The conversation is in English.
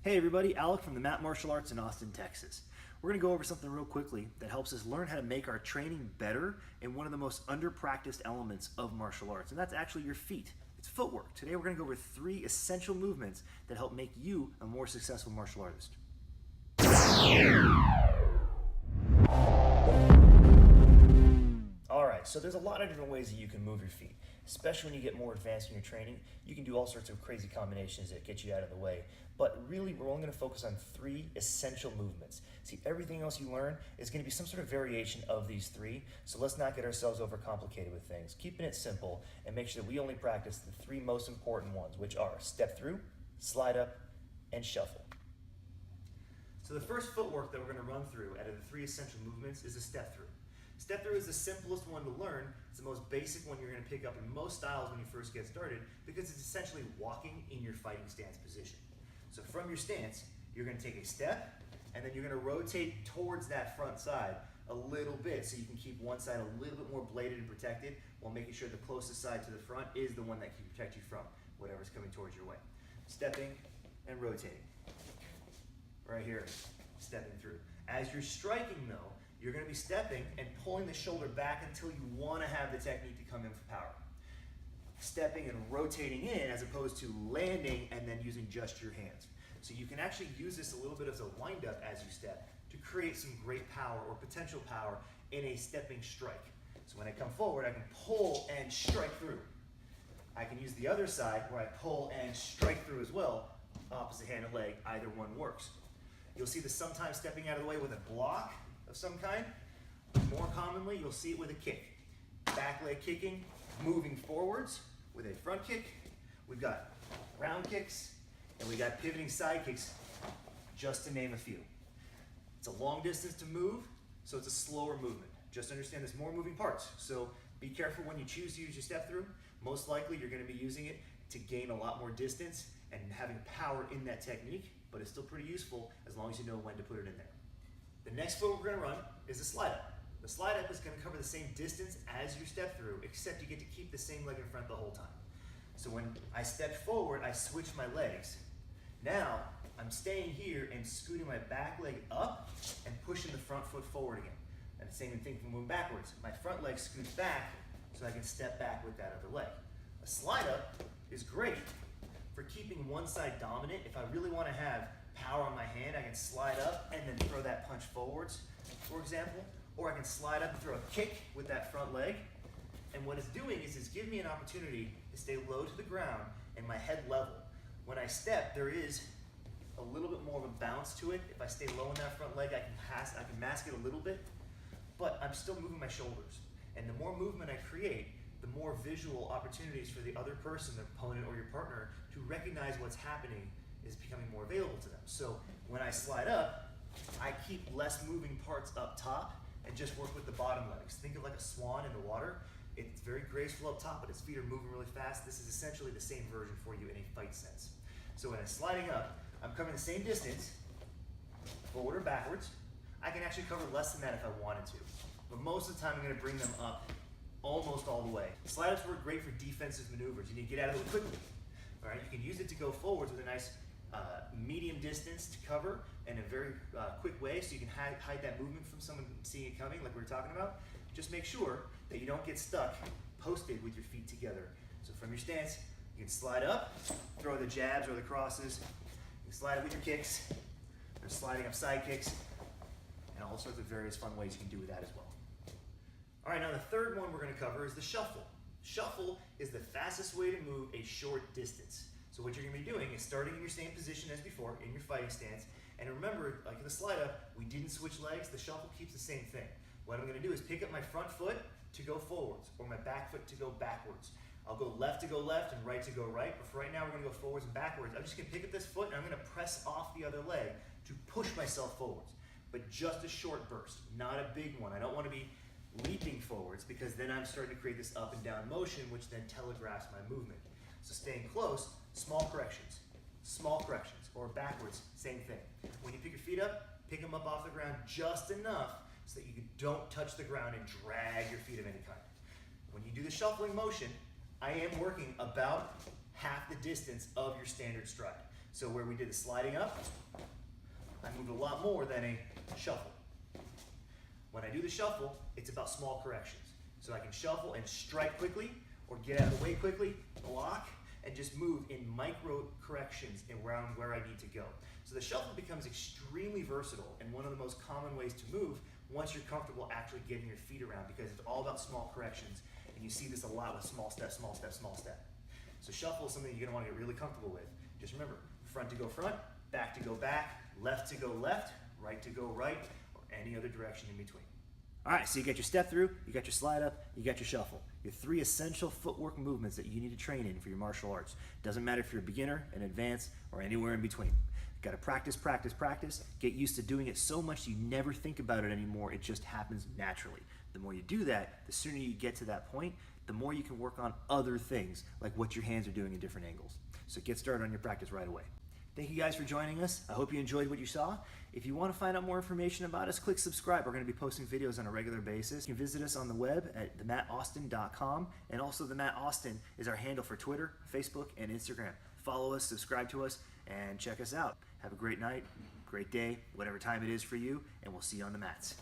Hey everybody, Alec from the Mat Martial Arts in Austin, Texas. We're going to go over something real quickly that helps us learn how to make our training better in one of the most under-practiced elements of martial arts, and that's actually your feet. It's footwork. Today we're going to go over 3 essential movements that help make you a more successful martial artist. Alright, so there's a lot of different ways that you can move your feet, especially when you get more advanced in your training. You can do all sorts of crazy combinations that get you out of the way, but really we're only going to focus on 3 essential movements. See, everything else you learn is going to be some sort of variation of these 3, so let's not get ourselves overcomplicated with things. Keeping it simple and make sure that we only practice the 3 most important ones, which are step through, slide up, and shuffle. So the first footwork that we're going to run through out of the 3 essential movements is a step through. Step through is the simplest one to learn. It's the most basic one you're going to pick up in most styles when you first get started because it's essentially walking in your fighting stance position. So from your stance, you're going to take a step and then you're going to rotate towards that front side a little bit so you can keep one side a little bit more bladed and protected while making sure the closest side to the front is the one that can protect you from whatever's coming towards your way. Stepping and rotating. Right here, stepping through. As you're striking though, you're going to be stepping and pulling the shoulder back until you want to have the technique to come in for power. Stepping and rotating in as opposed to landing and then using just your hands. So you can actually use this a little bit as a wind-up as you step to create some great power or potential power in a stepping strike. So when I come forward, I can pull and strike through. I can use the other side where I pull and strike through as well. Opposite hand and leg, either one works. You'll see this sometimes stepping out of the way with a block of some kind. More commonly, you'll see it with a kick. Back leg kicking, moving forwards with a front kick. We've got round kicks, and we got pivoting side kicks, just to name a few. It's a long distance to move, so it's a slower movement. Just understand there's more moving parts, so be careful when you choose to use your step through. Most likely, you're going to be using it to gain a lot more distance and having power in that technique, but it's still pretty useful as long as you know when to put it in there. The next foot we're going to run is a slide up. The slide up is going to cover the same distance as your step through, except you get to keep the same leg in front the whole time. So when I step forward, I switch my legs. Now, I'm staying here and scooting my back leg up and pushing the front foot forward again. And the same thing from moving backwards. My front leg scoots back so I can step back with that other leg. A slide up is great for keeping one side dominant. If I really want to have power on my hand, I can slide up and then throw that punch forwards, for example, or I can slide up and throw a kick with that front leg. And what it's doing is it's giving me an opportunity to stay low to the ground and my head level. When I step, there is a little bit more of a bounce to it. If I stay low in that front leg, I can mask it a little bit, but I'm still moving my shoulders. And the more movement I create, the more visual opportunities for the other person, the opponent or your partner, to recognize what's happening is becoming more available to them. So when I slide up, I keep less moving parts up top and just work with the bottom legs. Think of like a swan in the water. It's very graceful up top, but its feet are moving really fast. This is essentially the same version for you in a fight sense. So when I'm sliding up, I'm covering the same distance, forward or backwards. I can actually cover less than that if I wanted to, but most of the time I'm going to bring them up almost all the way. Slide ups work great for defensive maneuvers. You need to get out of it quickly. All right, you can use it to go forwards with a nice medium distance to cover in a very quick way so you can hide that movement from someone seeing it coming like we were talking about. Just make sure that you don't get stuck posted with your feet together. So from your stance, you can slide up, throw the jabs or the crosses, you can slide it with your kicks, there's sliding up side kicks, and all sorts of various fun ways you can do with that as well. All right, now the third one we're going to cover is the shuffle. Shuffle is the fastest way to move a short distance. So what you're going to be doing is starting in your same position as before, in your fighting stance. And remember, like in the slide up, we didn't switch legs. The shuffle keeps the same thing. What I'm going to do is pick up my front foot to go forwards, or my back foot to go backwards. I'll go left to go left and right to go right. But for right now, we're going to go forwards and backwards. I'm just going to pick up this foot and I'm going to press off the other leg to push myself forwards. But just a short burst, not a big one. I don't want to be leaping forwards because then I'm starting to create this up and down motion, which then telegraphs my movement. So staying close, small corrections, or backwards, same thing. When you pick your feet up, pick them up off the ground just enough so that you don't touch the ground and drag your feet of any kind. When you do the shuffling motion, I am working about half the distance of your standard stride. So where we did the sliding up, I moved a lot more than a shuffle. When I do the shuffle, it's about small corrections. So I can shuffle and strike quickly, or get out of the way quickly, block, and just move in micro corrections around where I need to go. So the shuffle becomes extremely versatile and one of the most common ways to move once you're comfortable actually getting your feet around, because it's all about small corrections. And you see this a lot with small step, small step, small step. So shuffle is something you're gonna wanna get really comfortable with. Just remember, front to go front, back to go back, left to go left, right to go right, or any other direction in between. All right, so you got your step through, you got your slide up, you got your shuffle. Your 3 essential footwork movements that you need to train in for your martial arts. Doesn't matter if you're a beginner, an advanced, or anywhere in between. Got to practice, practice, practice. Get used to doing it so much you never think about it anymore. It just happens naturally. The more you do that, the sooner you get to that point, the more you can work on other things, like what your hands are doing in different angles. So get started on your practice right away. Thank you guys for joining us. I hope you enjoyed what you saw. If you want to find out more information about us, click subscribe. We're going to be posting videos on a regular basis. You can visit us on the web at themattaustin.com, and also the Matt Austin is our handle for Twitter, Facebook, and Instagram. Follow us, subscribe to us, and check us out. Have a great night, great day, whatever time it is for you, and we'll see you on the mats.